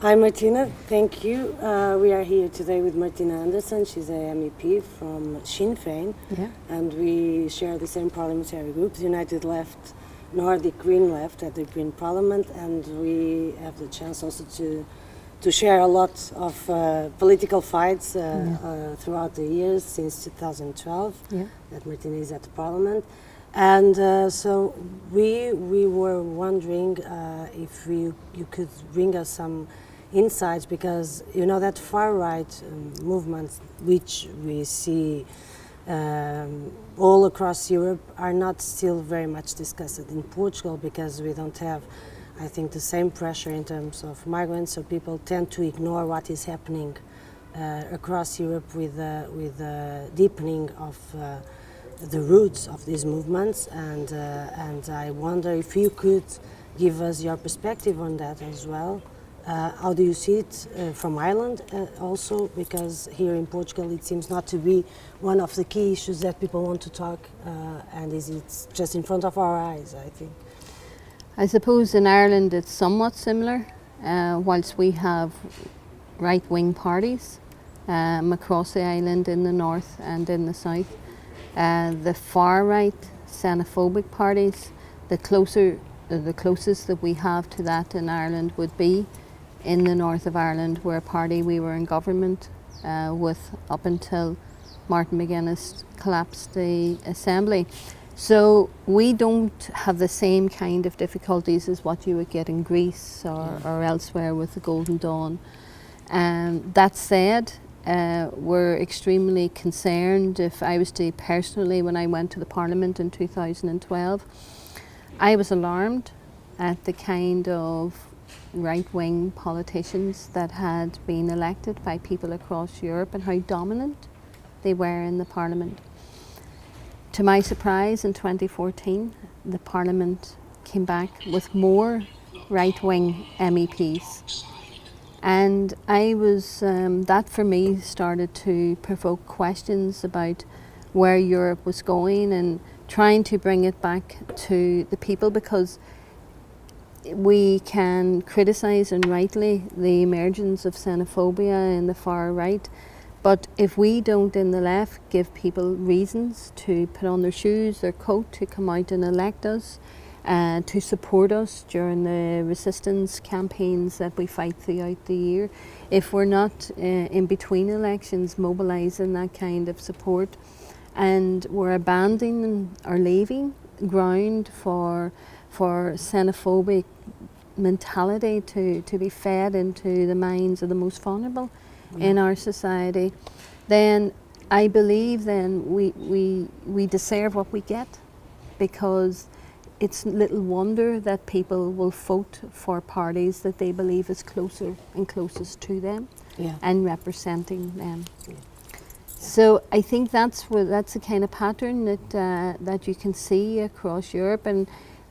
Hi Martina, thank you. We are here today with Martina Anderson. She's a MEP from Sinn Féin, and we share the same parliamentary group, the United Left, Nordic Green Left at the European Parliament, and we have the chance also to share a lot of political fights throughout the years since 2012 that Martina is at the Parliament. And so we were wondering if you could bring us some insights, because you know that far-right movements which we see all across Europe are not still very much discussed in Portugal, because we don't have, I think, the same pressure in terms of migrants, so people tend to ignore what is happening across Europe with the deepening of the roots of these movements, and I wonder if you could give us your perspective on that as well. How do you see it from Ireland also, because here in Portugal it seems not to be one of the key issues that people want to talk, and it's just in front of our eyes, I think. I suppose in Ireland it's somewhat similar, whilst we have right-wing parties across the island in the north and in the south. The far-right xenophobic parties, the closest that we have to that in Ireland would be in the north of Ireland, where a party we were in government with up until Martin McGuinness collapsed the Assembly. So we don't have the same kind of difficulties as what you would get in Greece or elsewhere with the Golden Dawn. That said, we're extremely concerned. If I was to personally, when I went to the Parliament in 2012, I was alarmed at the kind of right-wing politicians that had been elected by people across Europe and how dominant they were in the Parliament. To my surprise, in 2014, the Parliament came back with more right-wing MEPs. And I was, that for me started to provoke questions about where Europe was going and trying to bring it back to the people, because we can criticise, and rightly, the emergence of xenophobia in the far right, but if we don't in the left give people reasons to put on their shoes, their coat, to come out and elect us, to support us during the resistance campaigns that we fight throughout the year, if we're not in between elections mobilising that kind of support, and we're abandoning or leaving ground for xenophobic mentality to be fed into the minds of the most vulnerable in our society, then I believe then we deserve what we get, because it's little wonder that people will vote for parties that they believe is closer and closest to them and representing them. So I think that's the kind of pattern that you can see across Europe, and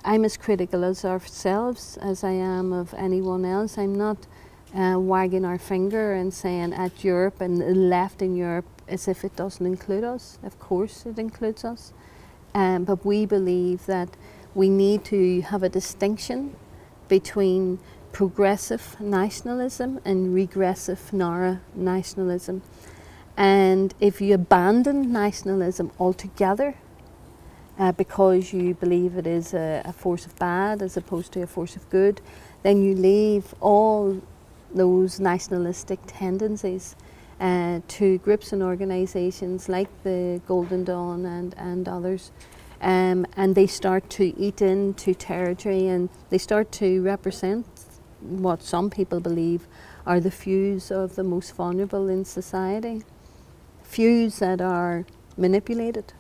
I'm as critical as ourselves as I am of anyone else. I'm not wagging our finger and saying at Europe and the left in Europe as if it doesn't include us. Of course it includes us, but we believe that we need to have a distinction between progressive nationalism and regressive nationalism. And if you abandon nationalism altogether because you believe it is a force of bad as opposed to a force of good, then you leave all those nationalistic tendencies to groups and organisations like the Golden Dawn and others, and they start to eat into territory, and they start to represent what some people believe are the fews of the most vulnerable in society, fews that are manipulated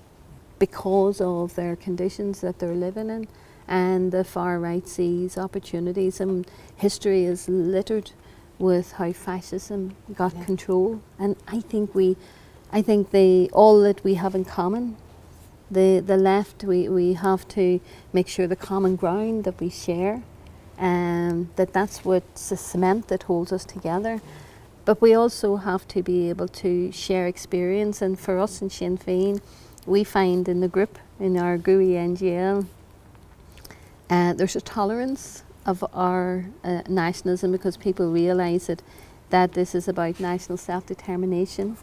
because of their conditions that they're living in, and the far right sees opportunities, and history is littered with how fascism got control. And I think all that we have in common, the left, we have to make sure the common ground that we share, that's what's the cement that holds us together. But we also have to be able to share experience, and for us in Sinn Féin, we find in the group, in our GUI NGL, there's a tolerance of our nationalism, because people realise it, that this is about national self-determination,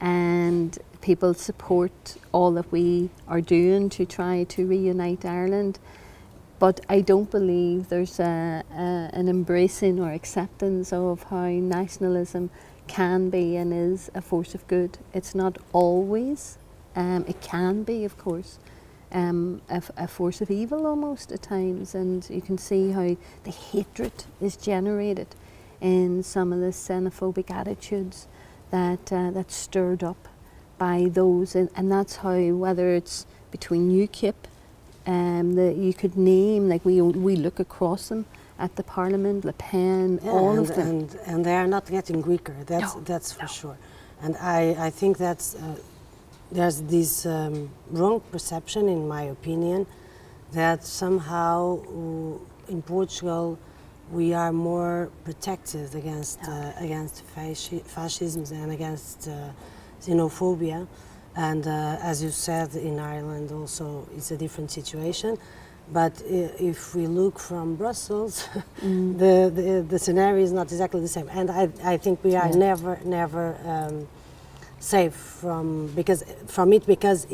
and people support all that we are doing to try to reunite Ireland. But I don't believe there's an embracing or acceptance of how nationalism can be and is a force of good. It's not always. It can be, of course, a force of evil almost at times, and you can see how the hatred is generated in some of the xenophobic attitudes that's stirred up by those, and that's how, whether it's between UKIP, you could name, like we look across them at the Parliament, Le Pen, all of them. And they are not getting weaker, that's for sure. And I think that's, there's this wrong perception, in my opinion, that somehow in Portugal we are more protected against fascism and against xenophobia. And as you said, in Ireland also it's a different situation. But if we look from Brussels, the scenario is not exactly the same. And I think we are never safe from it, because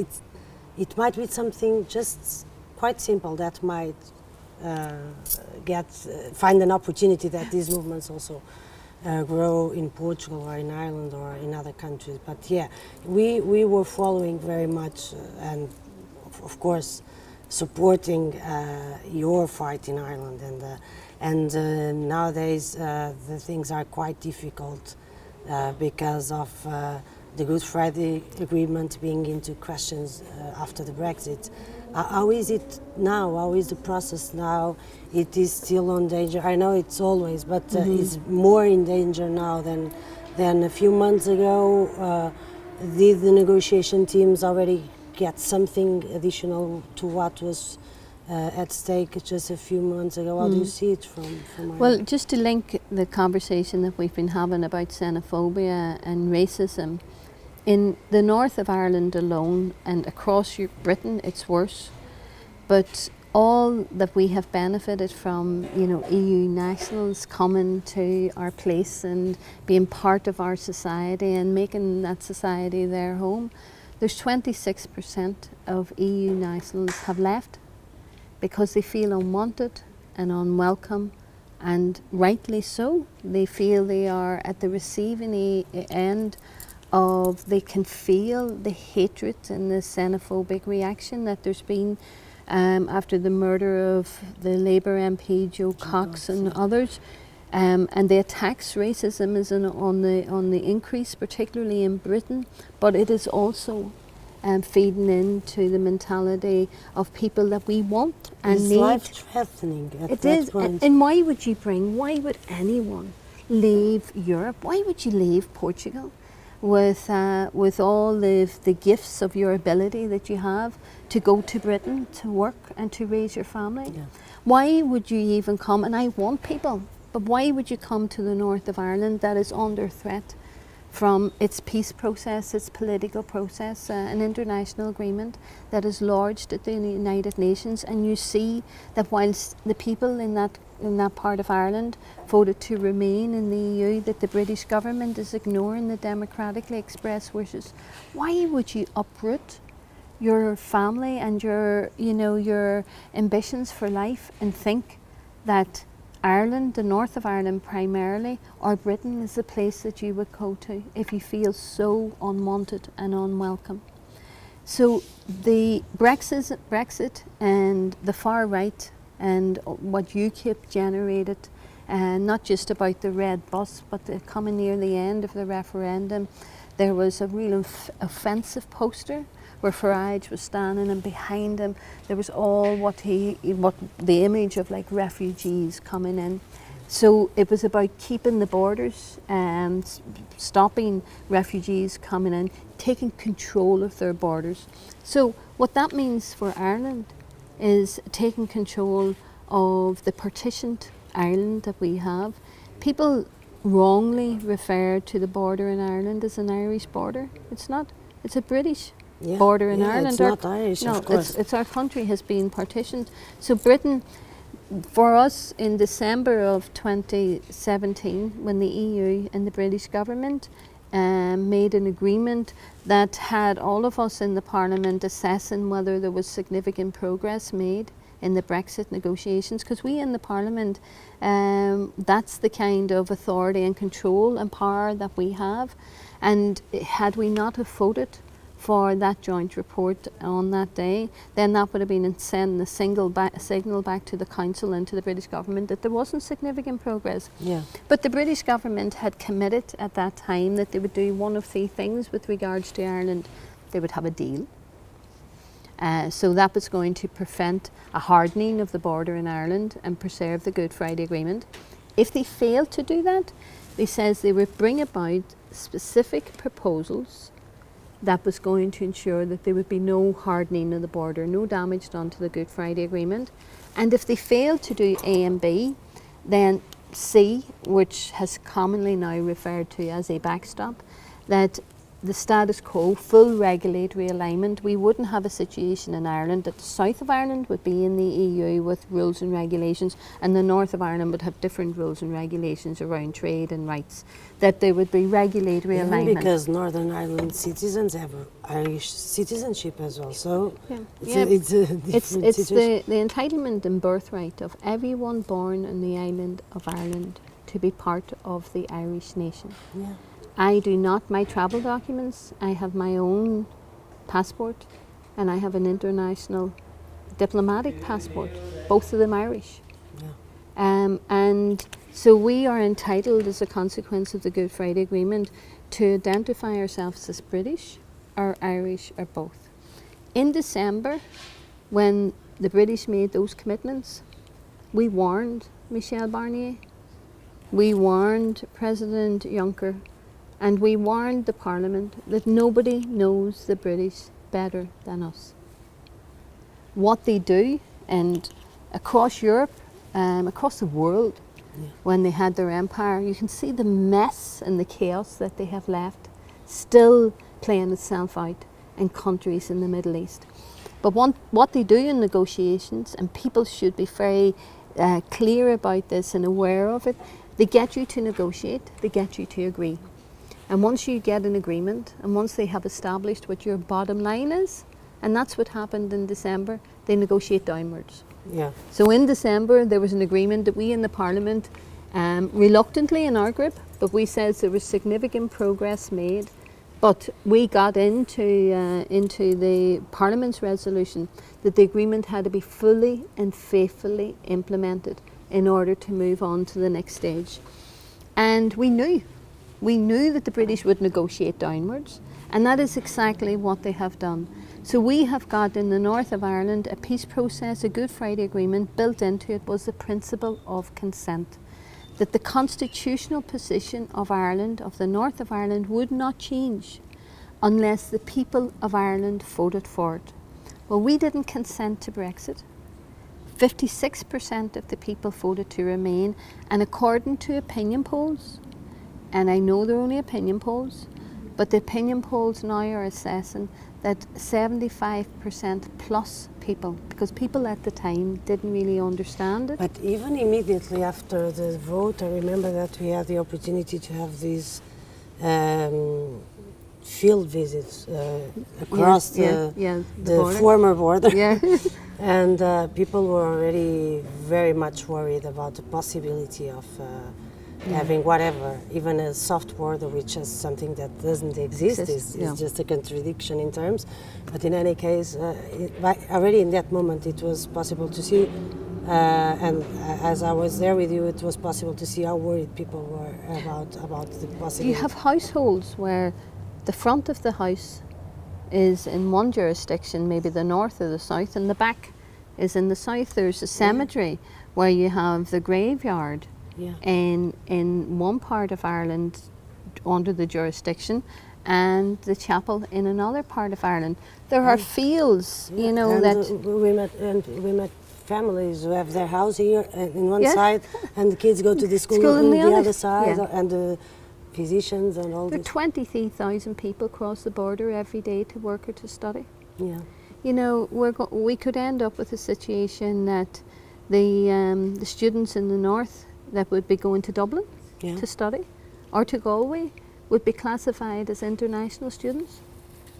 it might be something just quite simple that might find an opportunity that these movements also grow in Portugal or in Ireland or in other countries. But yeah, we were following very much and of course supporting your fight in Ireland, and nowadays the things are quite difficult because of the Good Friday Agreement being into questions after the Brexit. How is it now? How is the process now? It is still on danger. I know it's always, but it's more in danger now than a few months ago. Did the negotiation teams already get something additional to what was at stake just a few months ago? How do you see it from Well, just to link the conversation that we've been having about xenophobia and racism, in the north of Ireland alone and across Britain it's worse, but all that we have benefited from, EU nationals coming to our place and being part of our society and making that society their home, there's 26% of EU nationals have left because they feel unwanted and unwelcome, and rightly so. They feel they are at the receiving end of, they can feel the hatred and the xenophobic reaction that there's been after the murder of the Labour MP Joe Cox and others, and the attacks, racism is on the increase, particularly in Britain, but it is also feeding into the mentality of people that we want and it's need. Life-threatening at that point. And why would anyone leave Europe? Why would you leave Portugal with all the gifts of your ability that you have to go to Britain to work and to raise your family? Yeah. Why would you even come? And I want people, but why would you come to the north of Ireland that is under threat from its peace process, its political process, an international agreement that is lodged at the United Nations, and you see that whilst the people in that part of Ireland voted to remain in the EU, that the British government is ignoring the democratically expressed wishes. Why would you uproot your family and your ambitions for life and think that Ireland, the north of Ireland primarily, or Britain is the place that you would go to if you feel so unwanted and unwelcome? So the Brexit and the far right and what UKIP generated, not just about the red bus, but coming near the end of the referendum, there was a real offensive poster where Farage was standing, and behind him there was all what the image of like refugees coming in. So it was about keeping the borders and stopping refugees coming in, taking control of their borders. So what that means for Ireland is taking control of the partitioned Ireland that we have. People wrongly refer to the border in Ireland as an Irish border. It's not. It's a British border in Ireland. It's not Irish, no, of course. It's our country has been partitioned. So Britain For us, in December of 2017, when the EU and the British government made an agreement that had all of us in the Parliament assessing whether there was significant progress made in the Brexit negotiations, because we in the Parliament, that's the kind of authority and control and power that we have. And had we not have voted for that joint report on that day, then that would have been sending a signal back to the Council and to the British government that there wasn't significant progress. Yeah. But the British government had committed at that time that they would do one of three things with regards to Ireland. They would have a deal. So that was going to prevent a hardening of the border in Ireland and preserve the Good Friday Agreement. If they failed to do that, they says they would bring about specific proposals that was going to ensure that there would be no hardening of the border, no damage done to the Good Friday Agreement. And if they failed to do A and B, then C, which has commonly now referred to as a backstop, that the status quo, full regulatory alignment, we wouldn't have a situation in Ireland that the south of Ireland would be in the EU with rules and regulations and the north of Ireland would have different rules and regulations around trade and rights, that there would be regulatory alignment. Because Northern Ireland citizens have Irish citizenship as well, so it's a different it's situation. the entitlement and birthright of everyone born on the island of Ireland to be part of the Irish nation. Yeah. I do not, my travel documents, I have my own passport and I have an international diplomatic passport, both of them Irish. Yeah. And so we are entitled as a consequence of the Good Friday Agreement to identify ourselves as British or Irish or both. In December, when the British made those commitments, we warned Michel Barnier, we warned President Juncker, and we warned the Parliament that nobody knows the British better than us. What they do, and across Europe, across the world, when they had their empire, you can see the mess and the chaos that they have left still playing itself out in countries in the Middle East. But what they do in negotiations, and people should be very clear about this and aware of it, they get you to negotiate, they get you to agree. And once you get an agreement, and once they have established what your bottom line is, and that's what happened in December, they negotiate downwards. Yeah. So in December, there was an agreement that we in the Parliament, reluctantly in our group, but we said there was significant progress made, but we got into the Parliament's resolution that the agreement had to be fully and faithfully implemented in order to move on to the next stage. And we knew that the British would negotiate downwards, and that is exactly what they have done. So we have got in the north of Ireland a peace process, a Good Friday Agreement. Built into it was the principle of consent, that the constitutional position of Ireland, of the north of Ireland, would not change unless the people of Ireland voted for it. Well, we didn't consent to Brexit. 56% of the people voted to remain, and according to opinion polls, and I know they're only opinion polls, but the opinion polls now are assessing that 75% plus people, because people at the time didn't really understand it. But even immediately after the vote, I remember that we had the opportunity to have these field visits across the former border. Yeah. And people were already very much worried about the possibility of having whatever, even a soft border, which is something that doesn't exist, is just a contradiction in terms. But in any case, already in that moment it was possible to see, and as I was there with you, it was possible to see how worried people were about the possibility. You have households where the front of the house is in one jurisdiction, maybe the north or the south, and the back is in the south. There's a cemetery where you have the graveyard in one part of Ireland under the jurisdiction, and the chapel in another part of Ireland. There are fields, you know, and that we met families who have their house here in one side, and the kids go to the school on the other side, and the physicians and all there this. 23,000 people cross the border every day to work or to study. Yeah. You know, we could end up with a situation that The students in the north that would be going to Dublin Yeah. to study or to Galway would be classified as international students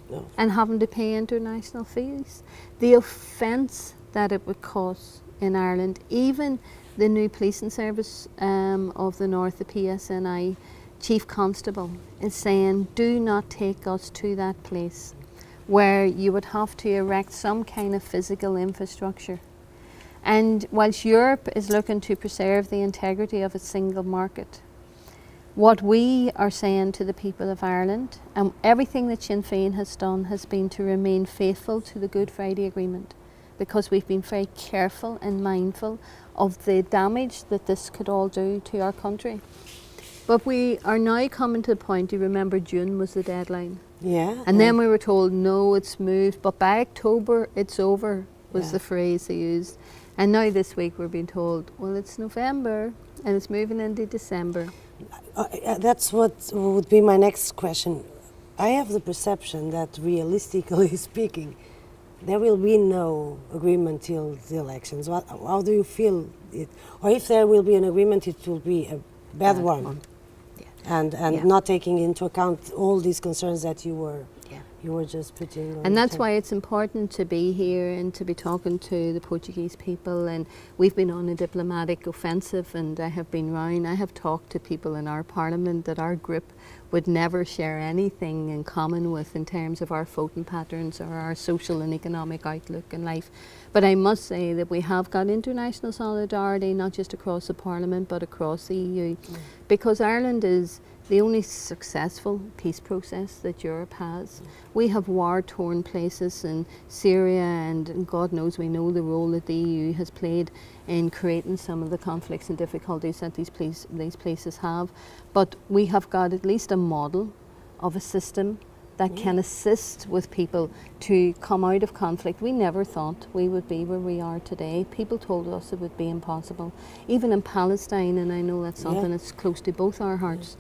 No. and having to pay international fees. The offence that it would cause in Ireland, even the new policing service of the north, the PSNI chief constable, is saying, do not take us to that place where you would have to erect some kind of physical infrastructure. And whilst Europe is looking to preserve the integrity of its single market, what we are saying to the people of Ireland, and everything that Sinn Féin has done, has been to remain faithful to the Good Friday Agreement, because we've been very careful and mindful of the damage that this could all do to our country. But we are now coming to the point, you remember June was the deadline. Yeah. And then we were told, no, it's moved, but by October, it's over, was Yeah. the phrase they used. And now this week we're being told, well, it's November and it's moving into December. That's what would be my next question. I have the perception that, realistically speaking, there will be no agreement till the elections. How do you feel it? Or if there will be an agreement, it will be a bad one. Yeah. And Yeah. not taking into account all these concerns that you were Yeah. just putting on And the that's table. why it's important to be here and to be talking to the Portuguese people. And we've been on a diplomatic offensive, and I have been round. I have talked to people in our parliament that our group would never share anything in common with in terms of our voting patterns or our social and economic outlook in life. But I must say that we have got international solidarity, not just across the parliament, but across the EU. Because Ireland is the only successful peace process that Europe has. We have war-torn places in Syria, and God knows we know the role that the EU has played in creating some of the conflicts and difficulties that these places have. But we have got at least a model of a system that can assist with people to come out of conflict. We never thought we would be where we are today. People told us it would be impossible. Even in Palestine, and I know that's something that's close to both our hearts,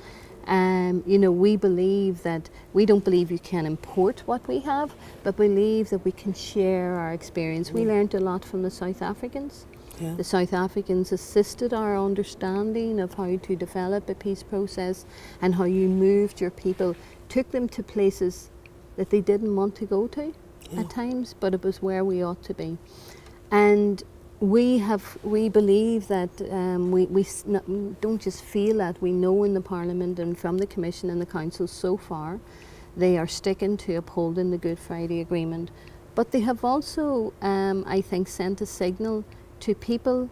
you know, we believe that, we don't believe you can import what we have, but believe that we can share our experience. We learned a lot from the South Africans. Yeah. The South Africans assisted our understanding of how to develop a peace process and how you moved your people, took them to places that they didn't want to go to at times, but it was where we ought to be. And we believe that we don't just feel that, we know in the Parliament and from the Commission and the Council so far, they are sticking to upholding the Good Friday Agreement. But they have also, I think, sent a signal to people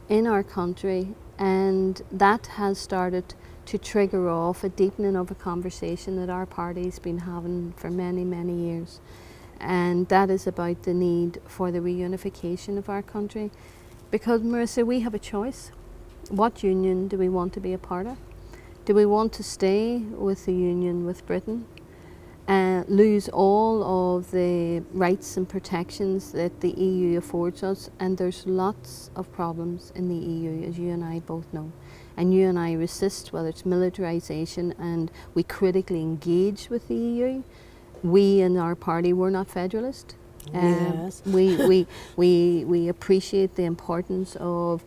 in our country, and that has started to trigger off a deepening of a conversation that our party's been having for many, many years. And that is about the need for the reunification of our country. Because, Marisa, we have a choice. What union do we want to be a part of? Do we want to stay with the union with Britain, lose all of the rights and protections that the EU affords us? And there's lots of problems in the EU, as you and I both know. And you and I resist, whether it's militarisation, and we critically engage with the EU. We in our party, we're not federalist. Yes. We appreciate the importance of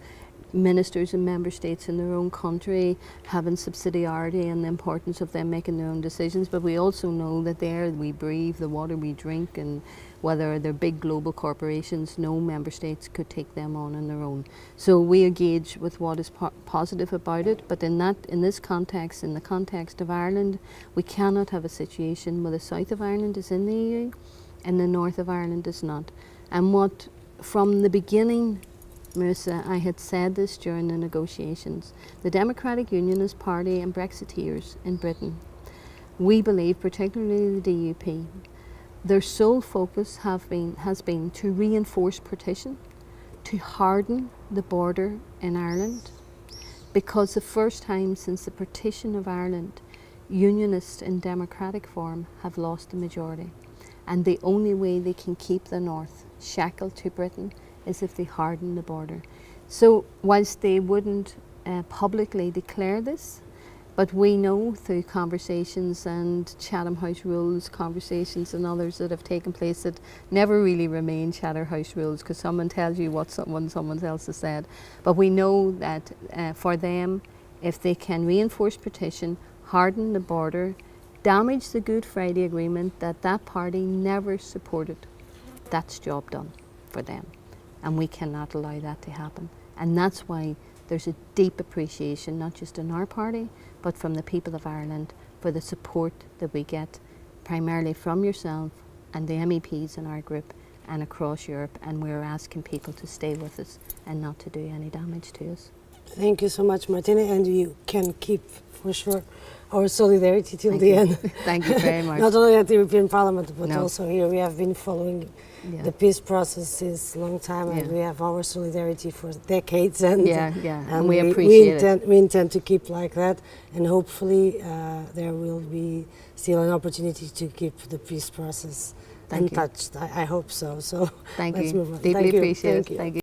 ministers and member states in their own country having subsidiarity and the importance of them making their own decisions, but we also know that the air we breathe, the water we drink, and whether they're big global corporations, no member states could take them on their own. So we engage with what is positive about it, but in this context, in the context of Ireland, we cannot have a situation where the south of Ireland is in the EU and the north of Ireland is not. And what, from the beginning, Marisa, I had said this during the negotiations, the Democratic Unionist Party and Brexiteers in Britain, we believe, particularly the DUP, their sole focus has been to reinforce partition, to harden the border in Ireland, because the first time since the partition of Ireland, Unionists in democratic form have lost the majority. And the only way they can keep the North shackled to Britain is if they harden the border. So whilst they wouldn't publicly declare this, But we know through conversations and Chatham House Rules conversations and others that have taken place that never really remain Chatham House Rules, because someone tells you what someone else has said. But we know that for them, if they can reinforce partition, harden the border, damage the Good Friday Agreement that party never supported, that's job done for them. And we cannot allow that to happen. And that's why there's a deep appreciation, not just in our party, but from the people of Ireland, for the support that we get, primarily from yourself and the MEPs in our group and across Europe, and we're asking people to stay with us and not to do any damage to us. Thank you so much, Martina, and you can keep, for sure, our solidarity till the end. Thank you very much. Not only at the European Parliament, but also here. We have been following the peace process since a long time, and we have our solidarity for decades. And and we appreciate it. We intend to keep like that, and hopefully there will be still an opportunity to keep the peace process untouched. I hope so. So thank let's you. move on. Deeply appreciate it. Thank you.